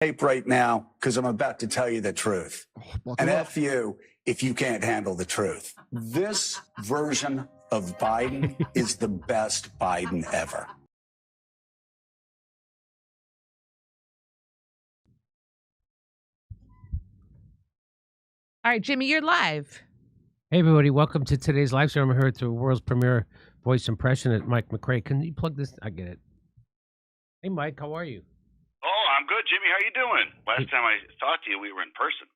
tape right now because I'm about to tell you the truth. And F you if you can't handle the truth. This version of Biden is the best Biden ever. All right, Jimmy, you're live. Hey, everybody. Welcome to today's live stream. I'm here with the world's premier voice impression at Mike McRae. Can you plug this? I get it. Hey, Mike, how are you? Oh, I'm good, Jimmy. How you doing? Last time I talked to you, we were in person.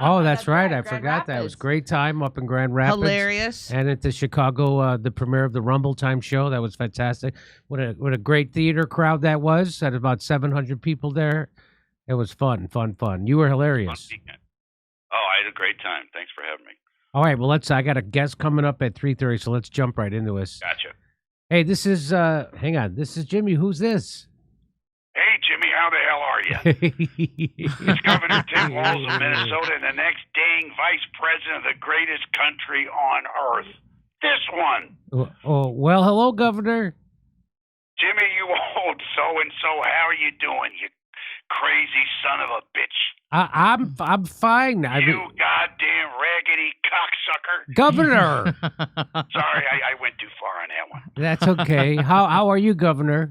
Oh, that's right. I Grand forgot that. It was Rapids. a great time up in Grand Rapids. Hilarious. And at the Chicago, the premiere of the Rumble Time show. That was fantastic. What a great theater crowd that was. Had about 700 people there. It was fun. You were hilarious. Oh, I had a great time. Thanks for having me. All right, well, I got a guest coming up at 3:30, so let's jump right into this. Gotcha. Hey, this is, hang on. This is Jimmy. Who's this? Hey, Jimmy, how the hell are you? It's Governor Tim Walz of Minnesota and the next dang vice president of the greatest country on earth. This one. Oh, well, hello, Governor. Jimmy, you old so-and-so, how are you doing, you crazy son of a bitch? I'm fine. You goddamn raggedy cocksucker. Governor. Sorry, I went too far on that one. That's okay. How are you, Governor?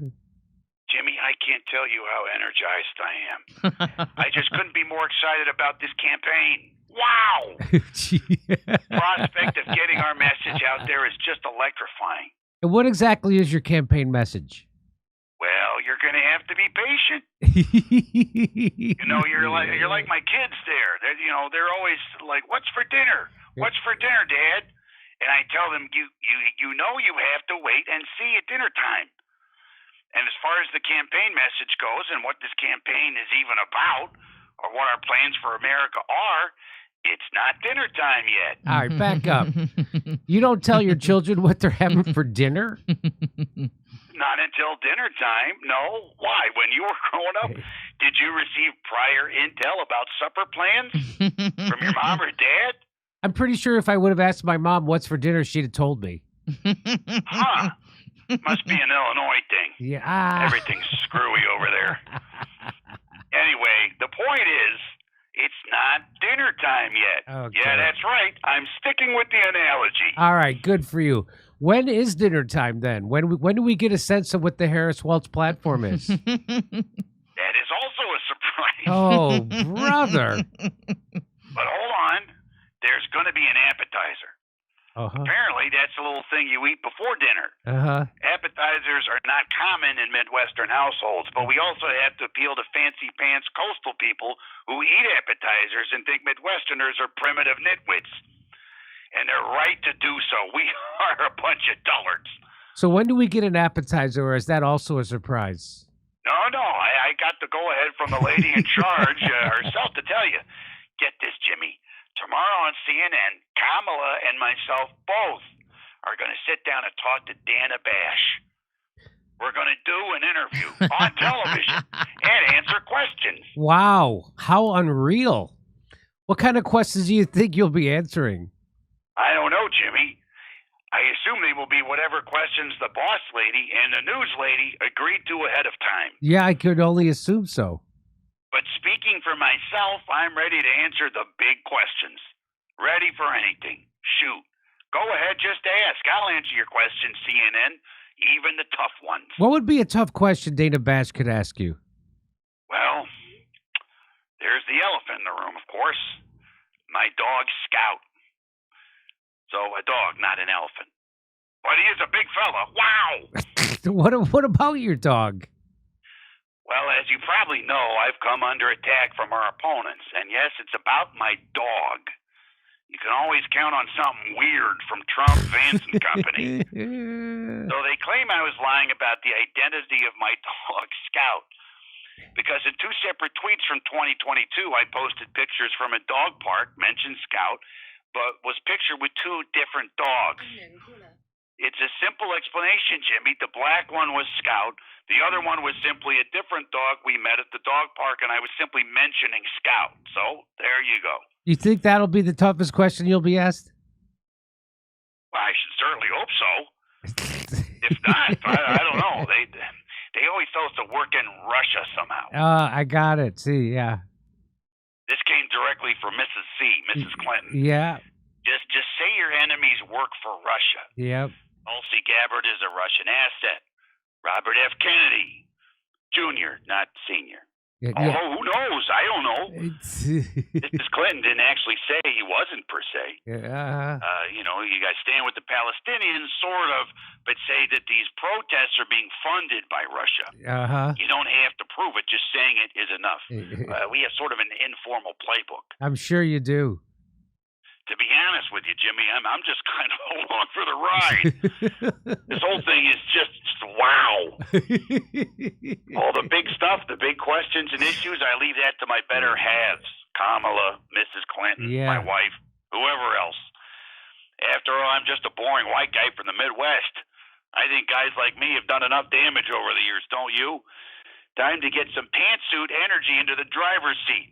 Jimmy, I can't tell you how energized I am. I just couldn't be more excited about this campaign. Wow! Prospect of getting our message out there is just electrifying. And what exactly is your campaign message? Well, you're going to have to be patient. You know, you're like my kids there. They're always like, "What's for dinner? What's for dinner, Dad?" And I tell them, you know you have to wait and see at dinner time. And as far as the campaign message goes and what this campaign is even about or what our plans for America are, it's not dinner time yet. All right, back up. You don't tell your children what they're having for dinner? Not until dinner time. No. Why? When you were growing up, did you receive prior intel about supper plans from your mom or dad? I'm pretty sure if I would have asked my mom what's for dinner, she'd have told me. Huh. Must be an Illinois thing. Yeah. Everything's screwy over there. Anyway, the point is, it's not dinner time yet. Okay. Yeah, that's right. I'm sticking with the analogy. All right, good for you. When is dinner time then? When do we get a sense of what the Harris Welch platform is? That is also a surprise. Oh, brother. But hold on. There's going to be an appetizer. Apparently, that's a little thing you eat before dinner. Appetizers are not common in Midwestern households, but we also have to appeal to fancy-pants coastal people who eat appetizers and think Midwesterners are primitive nitwits. And they're right to do so. We are a bunch of dullards. So when do we get an appetizer, or is that also a surprise? No, I got the go-ahead from the lady in charge herself to tell you. Get this, Jimmy. Tomorrow on CNN, Kamala and myself both are going to sit down and talk to Dana Bash. We're going to do an interview on television and answer questions. Wow, how unreal. What kind of questions do you think you'll be answering? I don't know, Jimmy. I assume they will be whatever questions the boss lady and the news lady agreed to ahead of time. Yeah, I could only assume so. But speaking for myself, I'm ready to answer the big questions. Ready for anything. Shoot. Go ahead, just ask. I'll answer your questions, CNN, even the tough ones. What would be a tough question Dana Bash could ask you? Well, there's the elephant in the room, of course. My dog, Scout. So a dog, not an elephant. But he is a big fella. Wow! What about your dog? Well, as you probably know, I've come under attack from our opponents. And yes, it's about my dog. You can always count on something weird from Trump, Vance, and company. So they claim I was lying about the identity of my dog, Scout. Because in two separate tweets from 2022, I posted pictures from a dog park, mentioned Scout, but was pictured with two different dogs. It's a simple explanation, Jimmy. The black one was Scout. The other one was simply a different dog we met at the dog park, and I was simply mentioning Scout. So there you go. You think that'll be the toughest question you'll be asked? Well, I should certainly hope so. If not, I don't know. They always tell us to work in Russia somehow. I got it. See, yeah. This came directly from Mrs. C, Mrs. Clinton. Yeah. Just say your enemies work for Russia. Yep. Tulsi Gabbard is a Russian asset. Robert F. Kennedy, Jr., not Senior. Yeah. Although, who knows? I don't know. Mrs. Clinton didn't actually say he wasn't, per se. You know, you guys stand with the Palestinians, sort of, but say that these protests are being funded by Russia. You don't have to prove it. Just saying it is enough. We have sort of an informal playbook. I'm sure you do. To be honest with you, Jimmy, I'm just kind of along for the ride. This whole thing is just wow. All the big stuff, the big questions and issues, I leave that to my better halves. Kamala, Mrs. Clinton, my wife, whoever else. After all, I'm just a boring white guy from the Midwest. I think guys like me have done enough damage over the years, don't you? Time to get some pantsuit energy into the driver's seat.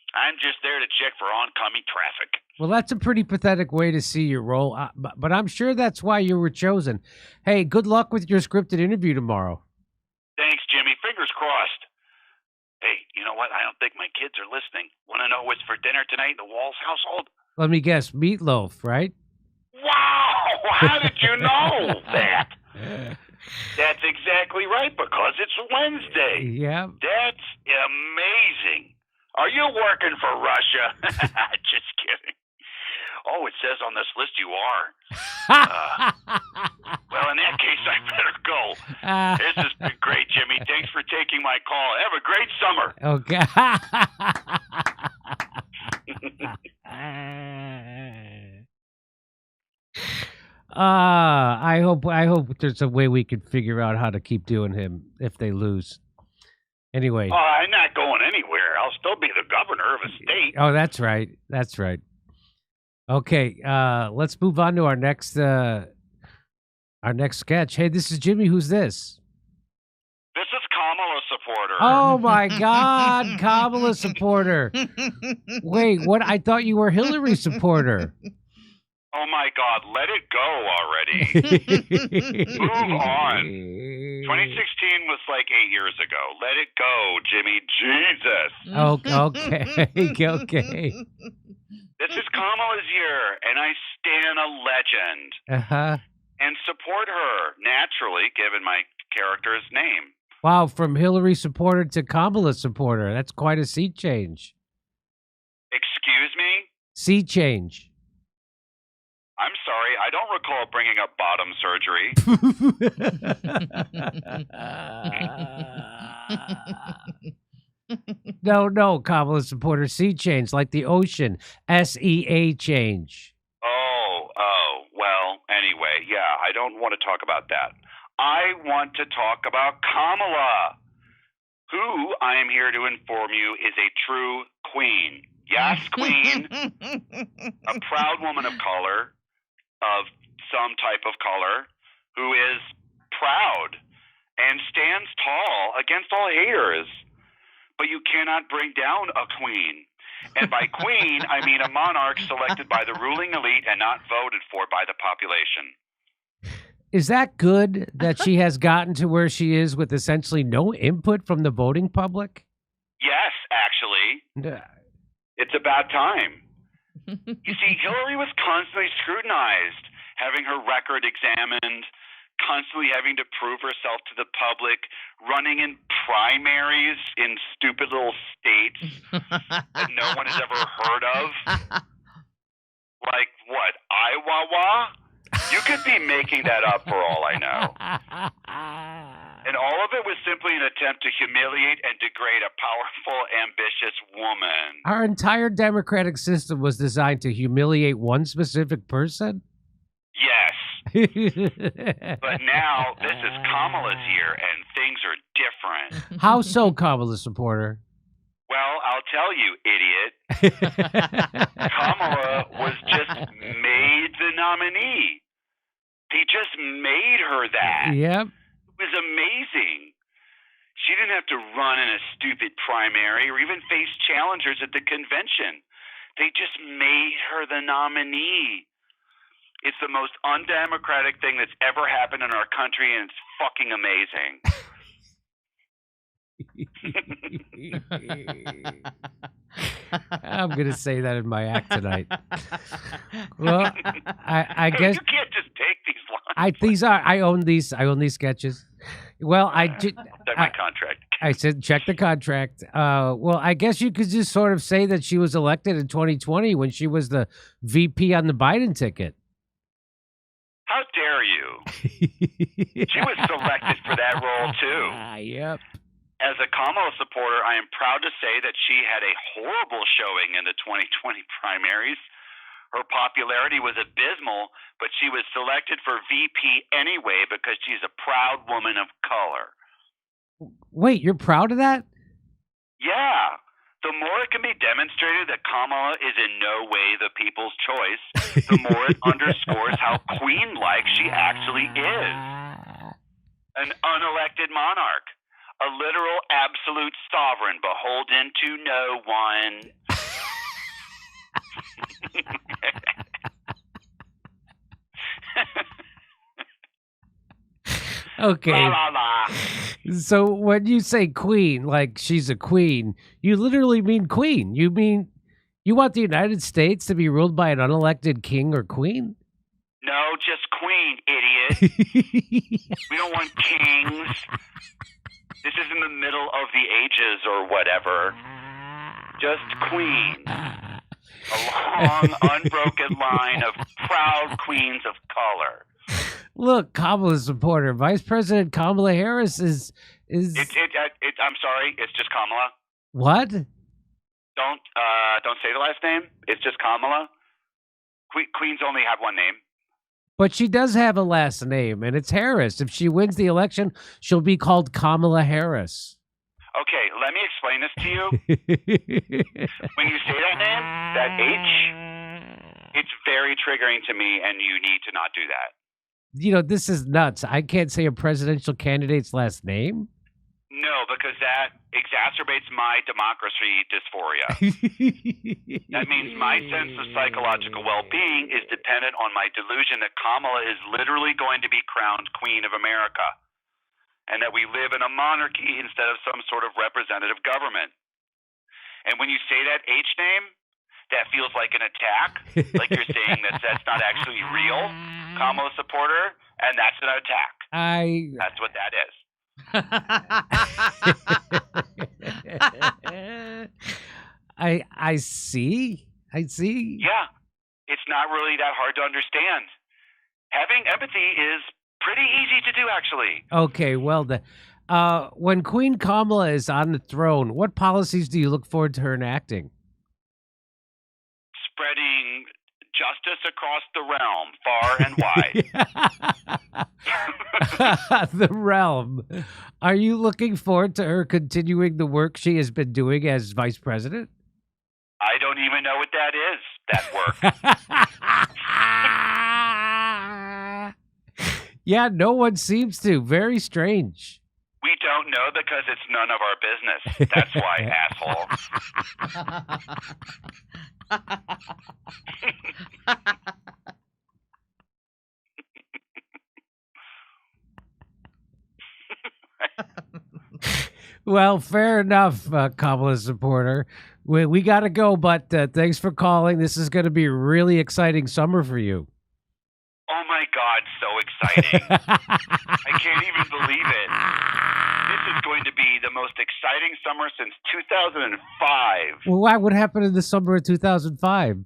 I'm just there to check for oncoming traffic. Well, that's a pretty pathetic way to see your role, but I'm sure that's why you were chosen. Hey, good luck with your scripted interview tomorrow. Thanks, Jimmy. Fingers crossed. Hey, you know what? I don't think my kids are listening. Want to know what's for dinner tonight in the Walls household? Let me guess, meatloaf, right? Wow! How did you know that? That's exactly right, because it's Wednesday. Yeah. That's amazing. Are you working for Russia? Just kidding. Oh, it says on this list you are. Well, in that case, I better go. This has been great, Jimmy. Thanks for taking my call. Have a great summer. Okay. I hope there's a way we could figure out how to keep doing him if they lose. Anyway. Oh, I'm not going anywhere. I'll still be the governor of a state. Oh, that's right. That's right. Okay, let's move on to our next sketch. Hey, this is Jimmy. Who's this? This is Kamala supporter. Oh my God, Kamala supporter. Wait, what? I thought you were Hillary supporter. Oh my God, let it go already. Move on. 2016 was like 8 years ago. Let it go, Jimmy. Jesus. Okay. Okay. This is Kamala's year, and I stan a legend. And support her, naturally, given my character's name. Wow, from Hillary supporter to Kamala supporter. That's quite a sea change. Excuse me? Sea change. I'm sorry, I don't recall bringing up bottom surgery. No, Kamala supporter. Sea change, like the ocean. SEA change. Oh, well, anyway, yeah, I don't want to talk about that. I want to talk about Kamala, who I am here to inform you is a true queen. Yes, queen. A proud woman of color, of some type of color, who is proud and stands tall against all haters. But you cannot bring down a queen. And by queen, I mean a monarch selected by the ruling elite and not voted for by the population. Is that good that she has gotten to where she is with essentially no input from the voting public? Yes, actually. It's about time. You see, Hillary was constantly scrutinized, having her record examined, constantly having to prove herself to the public, running in primaries in stupid little states that no one has ever heard of. Like, what, Iowa? You could be making that up for all I know. And all of it was simply an attempt to humiliate and degrade a powerful, ambitious woman. Our entire democratic system was designed to humiliate one specific person? Yes. But now, this is Kamala's year, and things are different. How so, Kamala supporter? Well, I'll tell you, idiot. Kamala was just made the nominee. They just made her that. Yep. It was amazing. She didn't have to run in a stupid primary or even face challengers at the convention. They just made her the nominee. It's the most undemocratic thing that's ever happened in our country, and it's fucking amazing. I'm gonna say that in my act tonight. Well, I guess you can't just take these lines. I own these sketches. Well, Check my contract. I said check the contract. Well, I guess you could just sort of say that she was elected in 2020 when she was the VP on the Biden ticket. How dare you? She was selected for that role too. Yep. As a Kamala supporter, I am proud to say that she had a horrible showing in the 2020 primaries. Her popularity was abysmal, but she was selected for VP anyway because she's a proud woman of color. Wait, you're proud of that? Yeah. The more it can be demonstrated that Kamala is in no way the people's choice, the more it underscores how queen-like she actually is. An unelected monarch. A literal absolute sovereign beholden to no one. Okay. La, la, la. So when you say queen, like she's a queen, you literally mean queen. You mean you want the United States to be ruled by an unelected king or queen? No, just queen, idiot. We don't want kings. This is in the middle of the ages or whatever. Just queen. A long, unbroken line of proud queens of color. Look, Kamala's supporter. Vice President Kamala Harris is. I'm sorry. It's just Kamala. What? Don't say the last name. It's just Kamala. Queens only have one name. But she does have a last name, and it's Harris. If she wins the election, she'll be called Kamala Harris. Okay, let me explain this to you. When you say that name, that H, it's very triggering to me, and you need to not do that. You know, this is nuts. I can't say a presidential candidate's last name. No, because that exacerbates my democracy dysphoria. That means my sense of psychological well-being is dependent on my delusion that Kamala is literally going to be crowned Queen of America, and that we live in a monarchy instead of some sort of representative government. And when you say that H name, that feels like an attack, like you're saying that's not actually real, Kamala supporter, and that's an attack. That's what that is. I see. Yeah, it's not really that hard to understand. Having empathy is pretty easy to do, actually. Okay, well, when Queen Kamala is on the throne, what policies do you look forward to her enacting? Spreading justice across the realm, far and wide. The realm. Are you looking forward to her continuing the work she has been doing as vice president? I don't even know what that is, that work. Yeah, no one seems to. Very strange. We don't know because it's none of our business. That's why, asshole. Well, fair enough, Kamala supporter. We got to go, but thanks for calling. This is going to be a really exciting summer for you. Oh, my God, so exciting. I can't even believe it. This is going to be the most exciting summer since 2005. Well, what happened in the summer of 2005?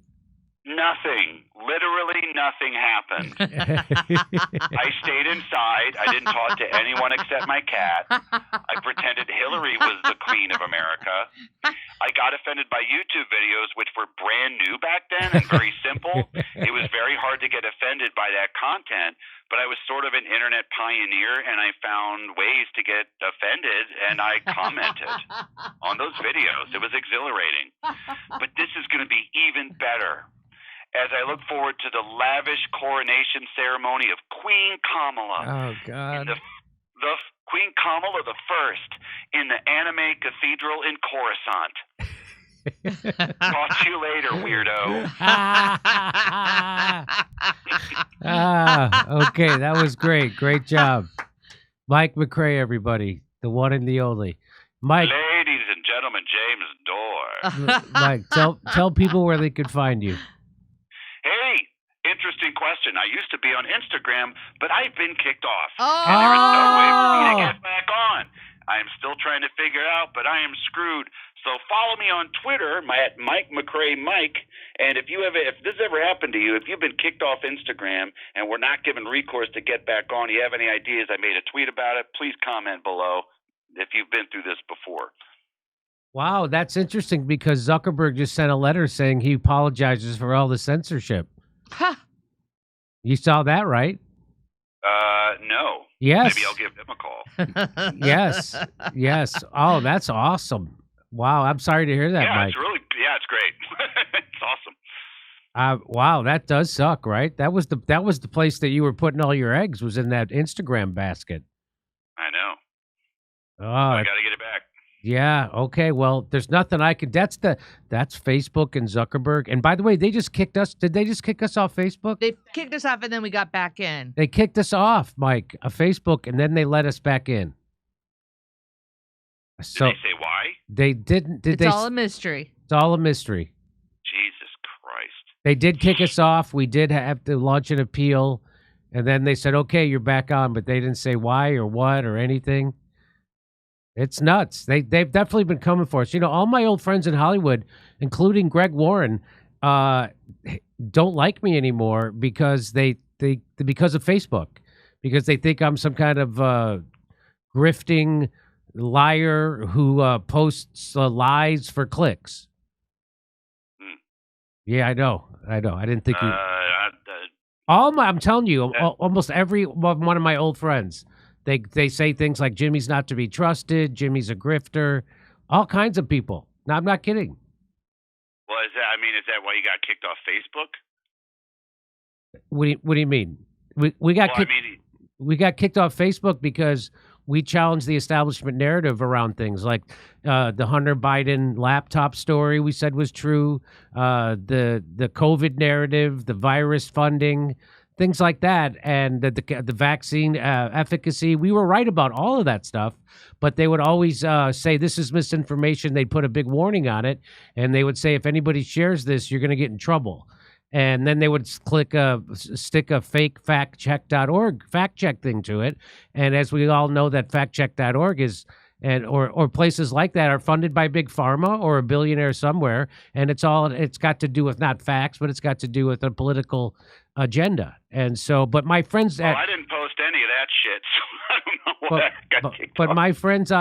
Nothing. Literally nothing happened. I stayed inside. I didn't talk to anyone except my cat. I pretended Hillary was the Queen of America. I got offended by YouTube videos, which were brand new back then and very simple. It was very hard to get offended by that content, but I was sort of an internet pioneer, and I found ways to get offended, and I commented on those videos. It was exhilarating. But this is going to be even better, as I look forward to the lavish coronation ceremony of Queen Kamala. Oh, God. The Queen Kamala the First in the anime cathedral in Coruscant. Talk to you later, weirdo. Okay, that was great. Great job. Mike McRae, everybody. The one and the only. Mike, Ladies and gentlemen, James Dore. Mike, tell people where they could find you. Hey, interesting question. I used to be on Instagram, but I've been kicked off. Oh. And there is no way for me to get back on. I am still trying to figure it out, but I am screwed. So follow me on Twitter, at Mike McRae Mike. And if this ever happened to you, if you've been kicked off Instagram and we're not given recourse to get back on, you have any ideas? I made a tweet about it. Please comment below if you've been through this before. Wow, that's interesting because Zuckerberg just sent a letter saying he apologizes for all the censorship. Ha. You saw that, right? No. Yes. Maybe I'll give him a call. Yes. Yes. Oh, that's awesome. Wow, I'm sorry to hear that, Yeah, Mike. it's great. It's awesome. Wow, that does suck, right? That was the place that you were putting all your eggs, was in that Instagram basket. I know. Oh, I got to get it back. yeah. Okay. Well, there's nothing I could. That's Facebook and Zuckerberg. And by the way, they just kicked us. Did they just kick us off Facebook? They kicked us off and then we got back in. They kicked us off, Mike, Facebook, and then they let us back in. So Did they say why? they didn't. It's all a mystery. It's all a mystery. Jesus Christ. They did kick us off. We did have to launch an appeal, and then they said, "Okay, you're back on," but they didn't say why or what or anything. It's nuts. They've definitely been coming for us. You know, all my old friends in Hollywood, including Greg Warren, don't like me anymore because because of Facebook, because they think I'm some kind of grifting liar who posts lies for clicks. Yeah, I know. I didn't think you. I'm telling you, almost every one of my old friends, they say things like Jimmy's not to be trusted, Jimmy's a grifter, all kinds of people. No, I'm not kidding. Well, is that why you got kicked off Facebook? What do you mean? We got kicked off Facebook because we challenged the establishment narrative around things like the Hunter Biden laptop story we said was true, the COVID narrative, the virus funding, things like that, and the vaccine efficacy. We were right about all of that stuff, but they would always say this is misinformation. They'd put a big warning on it, and they would say if anybody shares this, you're going to get in trouble. And then they would stick a fake factcheck.org fact check thing to it. And as we all know, that factcheck.org is or places like that are funded by big pharma or a billionaire somewhere, and it's got to do with not facts, but it's got to do with a political agenda. And so, but my friends, I didn't post any of that shit, so I don't know why I got kicked off. But my friends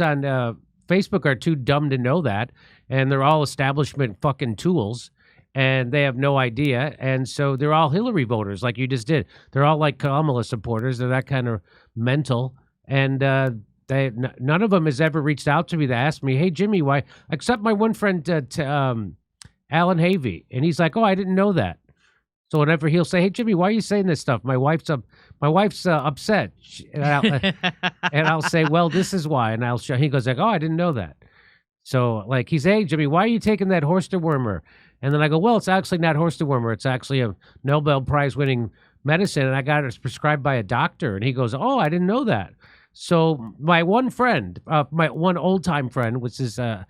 on Facebook are too dumb to know that, and they're all establishment fucking tools. And they have no idea. And so they're all Hillary voters, like you just did. They're all like Kamala supporters. They're that kind of mental. And none of them has ever reached out to me to ask me, hey, Jimmy, why? Except my one friend, Alan Havey. And he's like, oh, I didn't know that. So whenever he'll say, hey, Jimmy, why are you saying this stuff? My wife's upset. And I'll say, well, this is why. And he goes like, oh, I didn't know that. So like he's, hey, Jimmy, why are you taking that horse dewormer? And then I go, well, it's actually not horse dewormer. It's actually a Nobel Prize winning medicine, and I got it prescribed by a doctor. And he goes, oh, I didn't know that. So my one friend, my one old time friend, which is Alan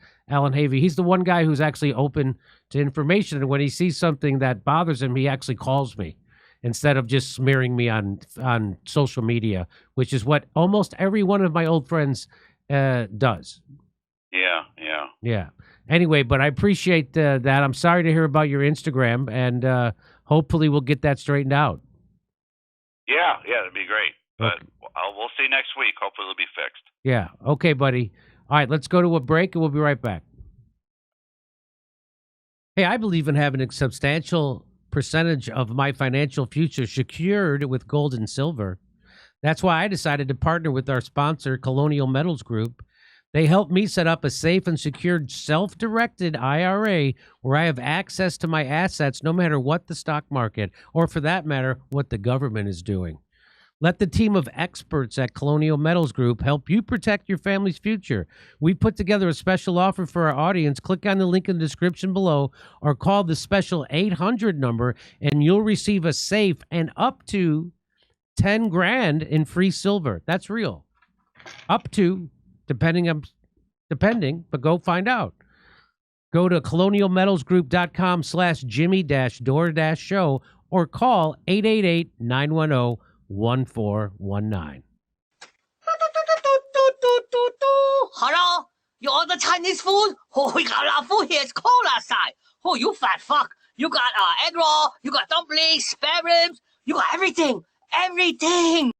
Havey, he's the one guy who's actually open to information. And when he sees something that bothers him, he actually calls me instead of just smearing me on social media, which is what almost every one of my old friends does. Yeah. Anyway, but I appreciate that. I'm sorry to hear about your Instagram, and hopefully we'll get that straightened out. Yeah, that'd be great. But we'll see next week. Hopefully it'll be fixed. Yeah. Okay, buddy. All right, let's go to a break, and we'll be right back. Hey, I believe in having a substantial percentage of my financial future secured with gold and silver. That's why I decided to partner with our sponsor, Colonial Metals Group. They helped me set up a safe and secured self-directed IRA where I have access to my assets no matter what the stock market, or for that matter, what the government is doing. Let the team of experts at Colonial Metals Group help you protect your family's future. We put together a special offer for our audience. Click on the link in the description below or call the special 800 number and you'll receive a safe and up to 10 grand in free silver. That's real. Up to depending, but go find out. Go to colonialmetalsgroup.com/Jimmy-Dore-show or call 888-910-1419. Hello? You order Chinese food? Oh, we got a lot of food here. It's cold outside. Oh, you fat fuck. You got egg roll, you got dumplings, spare ribs. You got everything. Everything.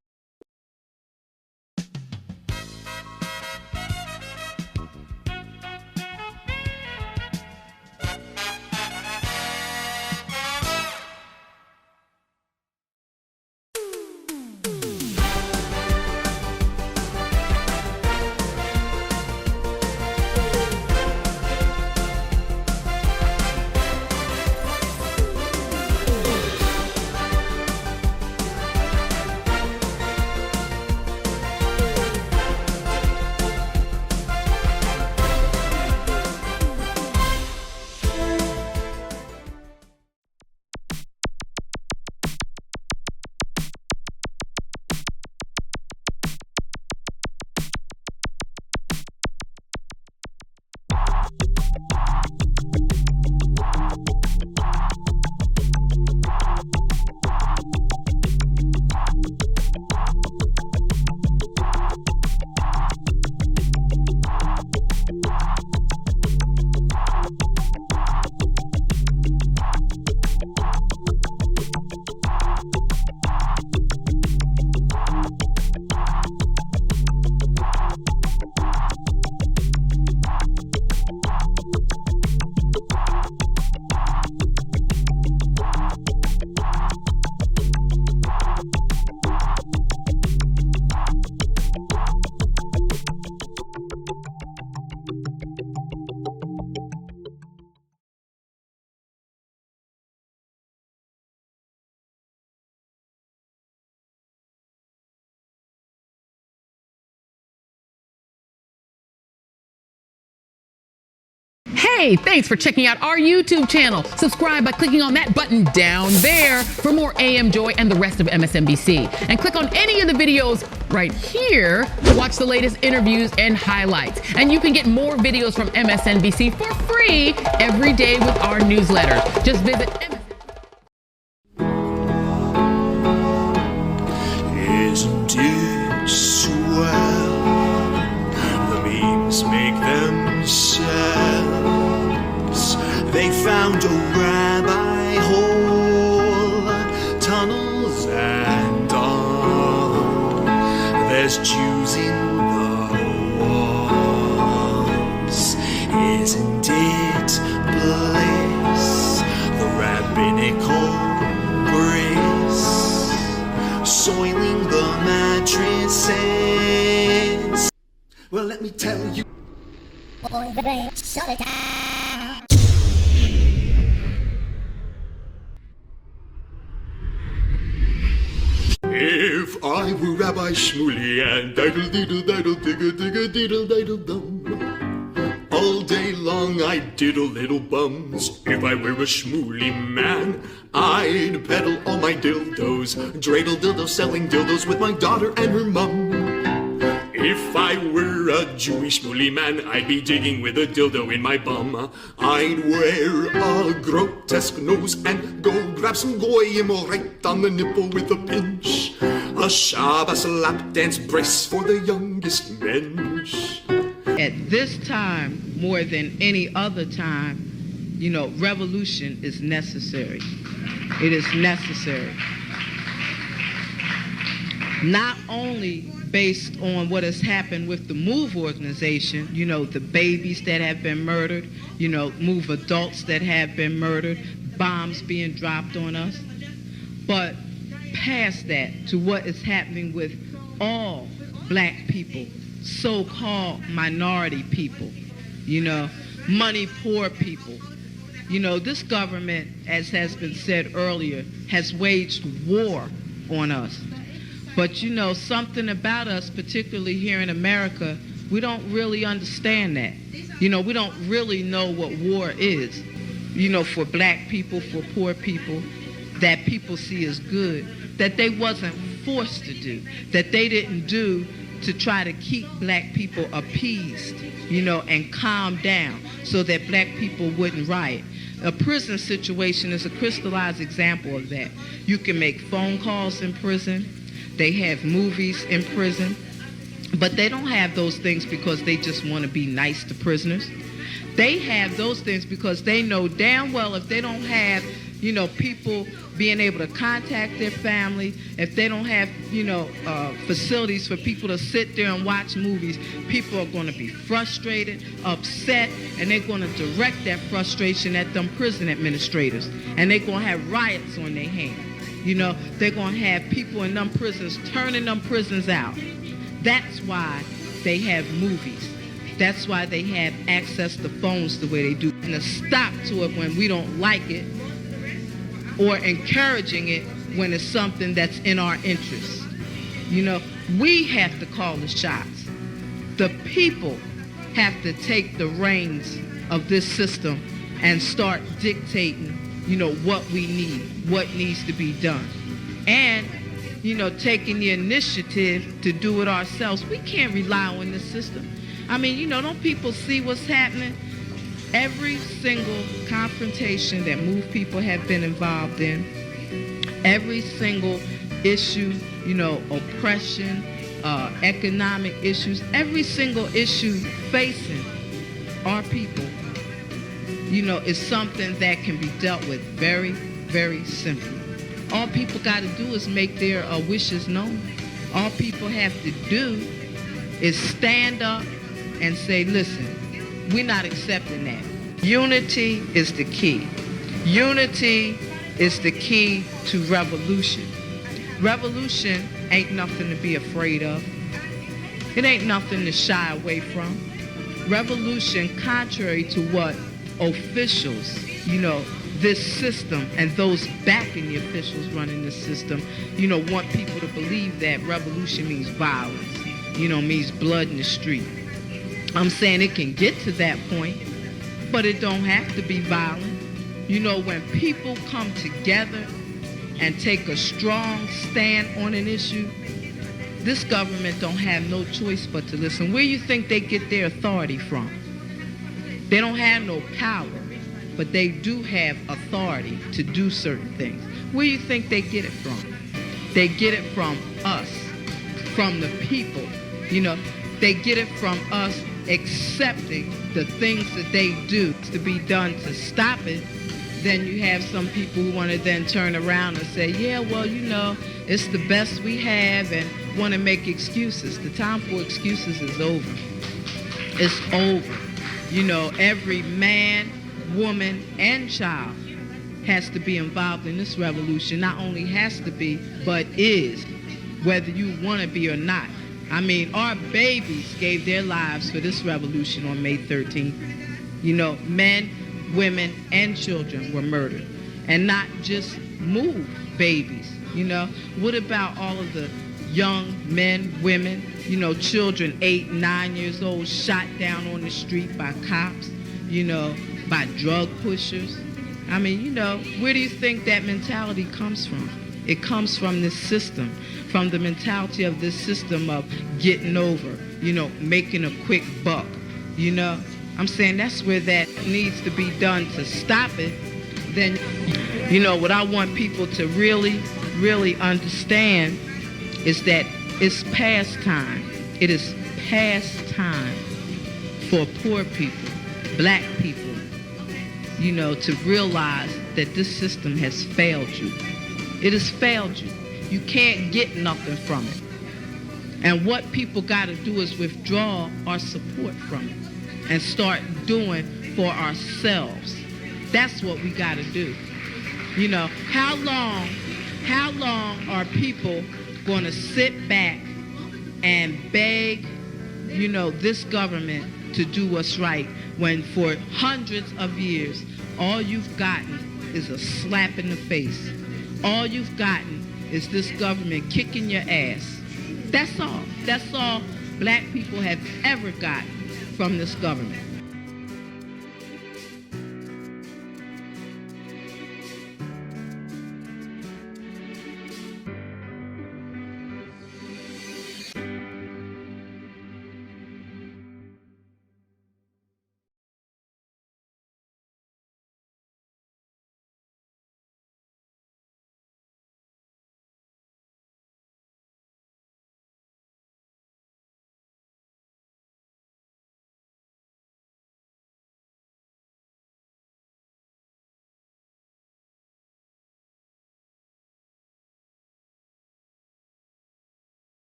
Hey, thanks for checking out our YouTube channel. Subscribe by clicking on that button down there for more AM Joy and the rest of MSNBC. And click on any of the videos right here to watch the latest interviews and highlights. And you can get more videos from MSNBC for free every day with our newsletter. Just visit Isn't it swell? The memes make themselves. They found a rabbi hole, tunnels and all. There's Jews in the walls. Isn't it bliss? The rabbinical grace soiling the mattresses. Well, let me tell you. If I were Rabbi Shmuley and diddle diddle diddle digga digga diddle diddle dum, all day long I'd diddle little bums. If I were a Shmuley man, I'd peddle all my dildos, dreidel dildos, selling dildos with my daughter and her mum. If I were a Jewish Shmuley man, I'd be digging with a dildo in my bum. I'd wear a grotesque nose and go grab some goyim right on the nipple with a pinch. A Shabbos lap dance brace for the youngest mensch. At this time, more than any other time, you know, revolution is necessary. It is necessary. Not only based on what has happened with the MOVE organization, you know, the babies that have been murdered, you know, MOVE adults that have been murdered, bombs being dropped on us, but past that to what is happening with all black people, so-called minority people, you know, money poor people. You know, this government, as has been said earlier, has waged war on us. But you know, something about us, particularly here in America, we don't really understand that. You know, we don't really know what war is. You know, for black people, for poor people, that people see as good, that they wasn't forced to do, that they didn't do to try to keep black people appeased, and calm down so that black people wouldn't riot. A prison situation is a crystallized example of that. You can make phone calls in prison. They have movies in prison. But they don't have those things because they just want to be nice to prisoners. They have those things because they know damn well if they don't have, people being able to contact their family, if they don't have, facilities for people to sit there and watch movies, people are going to be frustrated, upset, and they're going to direct that frustration at them prison administrators. And they're going to have riots on their hands. They're going to have people in them prisons turning them prisons out. That's why they have movies. That's why they have access to phones the way they do. And a stop to it when we don't like it, or encouraging it when it's something that's in our interest. We have to call the shots. The people have to take the reins of this system and start dictating, what we need, what needs to be done. And, taking the initiative to do it ourselves. We can't rely on this system. I mean, don't people see what's happening? Every single confrontation that MOVE people have been involved in, every single issue, oppression, economic issues, every single issue facing our people, is something that can be dealt with very, very simply. All people got to do is make their wishes known. All people have to do is stand up and say, listen, we're not accepting that. Unity is the key. Unity is the key to revolution. Revolution ain't nothing to be afraid of. It ain't nothing to shy away from. Revolution, contrary to what officials, this system and those backing the officials running this system, want people to believe that revolution means violence, means blood in the street. I'm saying it can get to that point, but it don't have to be violent. When people come together and take a strong stand on an issue, this government don't have no choice but to listen. Where you think they get their authority from? They don't have no power, but they do have authority to do certain things. Where do you think they get it from? They get it from us, from the people. They get it from us accepting the things that they do to be done to stop it. Then you have some people who want to then turn around and say, yeah, well, it's the best we have, and want to make excuses. The time for excuses is over. It's over. Every man, woman, and child has to be involved in this revolution. Not only has to be, but is, whether you want to be or not. I mean, our babies gave their lives for this revolution on May 13th. Men, women, and children were murdered. And not just MOVE babies. What about all of the young men, women, children 8, 9 years old shot down on the street by cops, by drug pushers? I mean, where do you think that mentality comes from? It comes from this system, from the mentality of this system of getting over, making a quick buck, I'm saying that's where that needs to be done to stop it. Then, what I want people to really, really understand is that it's past time. It is past time for poor people, black people, to realize that this system has failed you. It has failed you. You can't get nothing from it. And what people got to do is withdraw our support from it and start doing for ourselves. That's what we got to do. How long are people going to sit back and beg, this government to do what's right when for hundreds of years all you've gotten is a slap in the face? All you've gotten is this government kicking your ass. That's all. That's all black people have ever gotten from this government.